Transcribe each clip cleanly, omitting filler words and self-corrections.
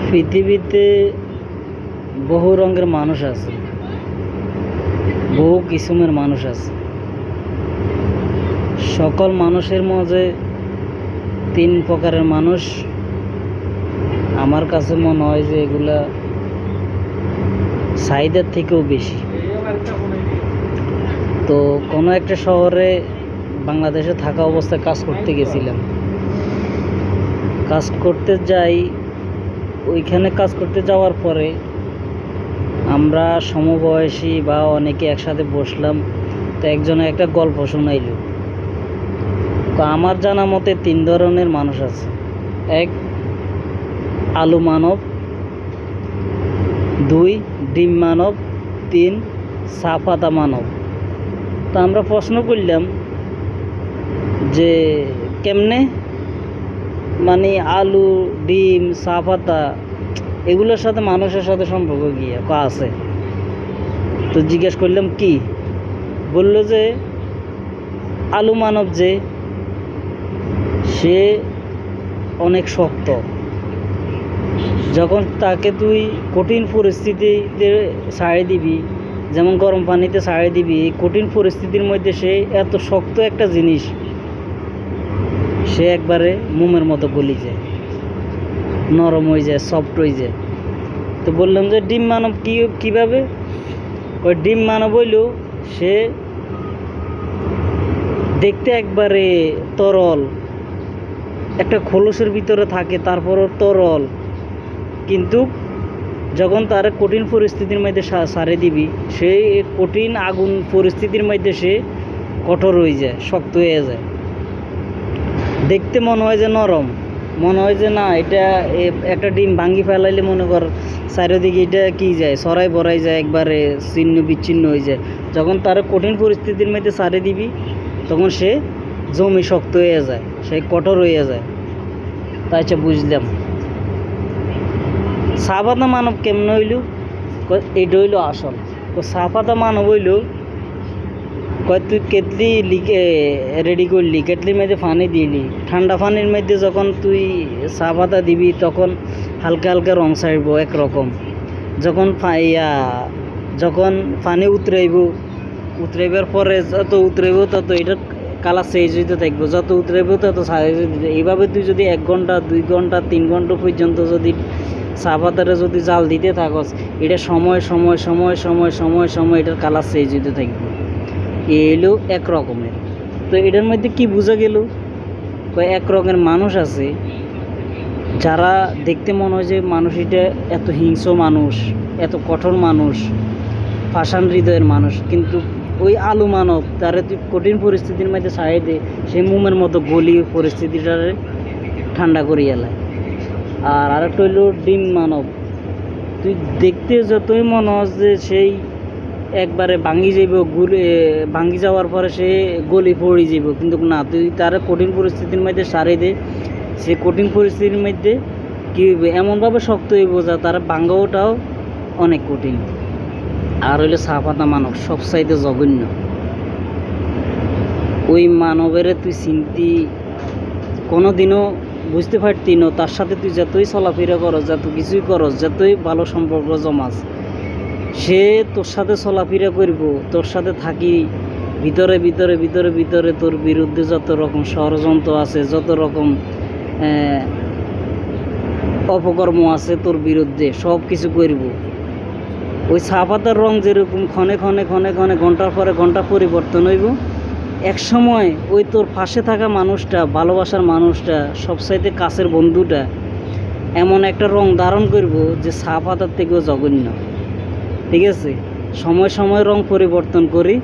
পৃথিবীতে বহু রঙের মানুষ আছে, বহু কিসিমের মানুষ আছে। সকল মানুষের মাঝে তিন প্রকারের মানুষ আমার কাছে মনে হয় যে এগুলা চাহিদার থেকেও বেশি। তো কোনো একটা শহরে বাংলাদেশে থাকা অবস্থায় কাজ করতে গেছিলাম। কাজ করতে যাই, ওইখানে কাজ করতে যাওয়ার পরে আমরা সমবয়সী বা অনেকে একসাথে বসলাম। তো একজনে একটা গল্প শোনাইল। তো আমার জানা মতে তিন ধরনের মানুষ আছে। এক, আলু মানব; দুই, ডিম মানব; তিন, চা পাতা মানব। তো আমরা প্রশ্ন করলাম যে কেমনে, মানে আলু, ডিম, চা পাতা এগুলোর সাথে মানুষের সাথে সম্পর্ক কি আছে? তো জিজ্ঞেস করলাম কি, বলল যে আলু মানব যে সে অনেক শক্ত। যখন তাকে তুই কঠিন পরিস্থিতিতে ছাড়িয়ে দিবি, যেমন গরম পানিতে ছাড়িয়ে দিবি, এই কঠিন পরিস্থিতির মধ্যে সে এত শক্ত একটা জিনিস, সে একবারে মোমের মতো গলি যায়, নরম হয়ে যায়, সফট হয়ে যায়। তো বললাম যে ডিম মানব কীভাবে? ওই ডিম মানব হইল সে দেখতে একবারে তরল, একটা খোলসের ভিতরে থাকে, তারপরও তরল, কিন্তু যখন তার কঠিন পরিস্থিতির মধ্যে সারে দিবি, সে কঠিন আগুন পরিস্থিতির মধ্যে সে কঠোর হয়ে যায়, শক্ত হয়ে যায়। দেখতে মনে হয় যে নরম, মনে হয় যে না, এটা একটা ডিম ভাঙ্গি ফেলাইলে মনে কর চারিদিকে এটা কি যায়, সরাই বড়াই যায়, একবারে ছিন্ন বিচ্ছিন্ন হয়ে যায়। যখন তার কঠিন পরিস্থিতির মধ্যে সারে দিবি, তখন সে জমি শক্ত হয়ে যায়, সে কঠোর হয়ে যায়। তাই বুঝলাম। চা পাতা মানব কেমন হইল? এটা হইল আসল। তো চা পাতা মানব হইল, তুই কেটলি রেডি করলি, কেটলির মধ্যে পানি দিলি, ঠান্ডা পানির মধ্যে যখন তুই চা পাতা দিবি, তখন হালকা হালকা রং ছাড়ব একরকম। যখন পানি উতরাইবার পরে যত উতরাইব তত এটার কালার চেঞ্জ হইতে থাকবো, যত উতরাইব তত এইভাবে তুই যদি 1 ঘন্টা 2 ঘন্টা 3 ঘন্টা পর্যন্ত যদি চা পাতাটা যদি জাল দিতে থাকস, এটা সময় সময় সময় সময় সময় সময় এটার কালার চেঞ্জ হইতে থাকবে। এলো এক রকমের। তো এটার মধ্যে কি বোঝা গেল? এক রকমের মানুষ আছে যারা দেখতে মনে হয় যে মানুষ এটা এত হিংস্র মানুষ, এত কঠোর মানুষ, পাষাণ হৃদয়ের মানুষ, কিন্তু ওই আলু মানব তারে তুই কঠিন পরিস্থিতির মধ্যে ছাড়িয়ে দে, সে মোমের মতো গলি পরিস্থিতিটারে ঠান্ডা করিয়া লায়। আর আরেকটা হইল ডিম মানব। তুই দেখতে যতই মনে হয় যে সেই একবারে ভাঙ্গি যাইব, ভাঙ্গি যাওয়ার পরে সে গলি পড়ে যাইব, কিন্তু না, তুই তার কঠিন পরিস্থিতির মধ্যে সারে দে, সে কঠিন পরিস্থিতির মধ্যে কী হইব, এমনভাবে শক্ত হইব যা তার ভাঙ্গাওটাও অনেক কঠিন। আর হইলে চা পাতা মানব সবচাইতে জঘন্য। ওই মানবের তুই চিন্তি কোনো দিনও বুঝতে পারতি না, তার সাথে তুই যতই চলাফেরা করস, যত কিছুই করস, যতই ভালো সম্পর্ক জমাস, সে তোর সাথে চলাফেরা করব, তোর সাথে থাকি, ভিতরে ভিতরে ভিতরে ভিতরে তোর বিরুদ্ধে যত রকম ষড়যন্ত্র আছে, যত রকম অপকর্ম আছে তোর বিরুদ্ধে, সব কিছু করব। ওই চা পাতার রং যেরকম ক্ষণে ক্ষণে ক্ষণে ক্ষণে ঘন্টার পরে ঘন্টা পরিবর্তন হইব, এক সময় ওই তোর পাশে থাকা মানুষটা, ভালোবাসার মানুষটা, সবচাইতে কাছের বন্ধুটা এমন একটা রং ধারণ করব যে চা পাতার থেকেও জঘন্য। ঠিক আছে, সময় সময় রং পরিবর্তন করি,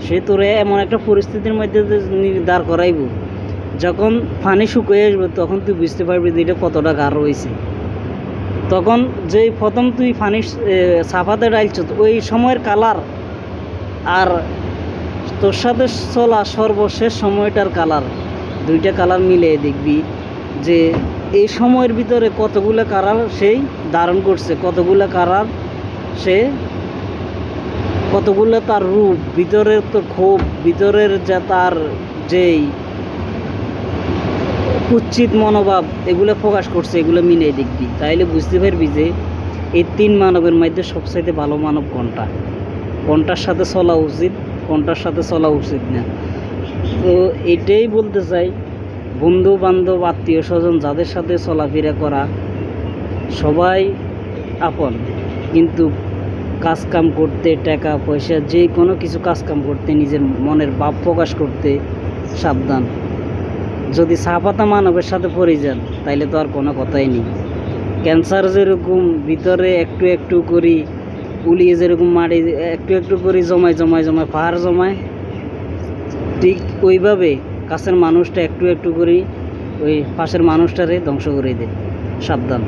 সে তোরে এমন একটা পরিস্থিতির মধ্যে দাঁড় করাইব, যখন পানি শুকিয়ে আসবে তখন তুই বুঝতে পারবি যে এটা কতটা গাঢ় হয়েছে। তখন যেই প্রথম তুই পানি চা পাতা ডাইলছ, ওই সময়ের কালার আর তোর সাথে চলা সর্বশেষ সময়টার কালার, দুইটা কালার মিলিয়ে দেখবি যে এই সময়ের ভিতরে কতগুলো কালার সেই ধারণ করছে, কতগুলো কালার সে, কতগুলো তার রূপ, ভিতরের তো ক্ষোভ, ভিতরের যে তার যেই কুৎসিত মনোভাব এগুলো প্রকাশ করছে, এগুলো মিলাই দেখবি, তাইলে বুঝতে পারবি যে এই তিন মানবের মধ্যে সবচাইতে ভালো মানব কোনটা, কোনটার সাথে চলা উচিত, কোনটার সাথে চলা উচিত না। তো এটাই বলতে চাই, বন্ধু বান্ধব আত্মীয় স্বজন যাদের সাথে চলাফেরা করা সবাই আপন, কিন্তু কাজকাম করতে, টাকা পয়সা যে কোনো কিছু কাজকাম করতে, নিজের মনের ভাব প্রকাশ করতে সাবধান। যদি চাপাতা মানবের সাথে পড়ে যান তাইলে তো আর কোনো কথাই নেই। ক্যান্সার যেরকম ভিতরে একটু একটু করি উলিয়ে, যেরকম মাটি একটু একটু করে জমায় জমায় জমায় পাহাড় জমায়, ঠিক ওইভাবে কাছের মানুষটা একটু একটু করে ওই পাশের মানুষটারে ধ্বংস করে দেয়। সাবধান।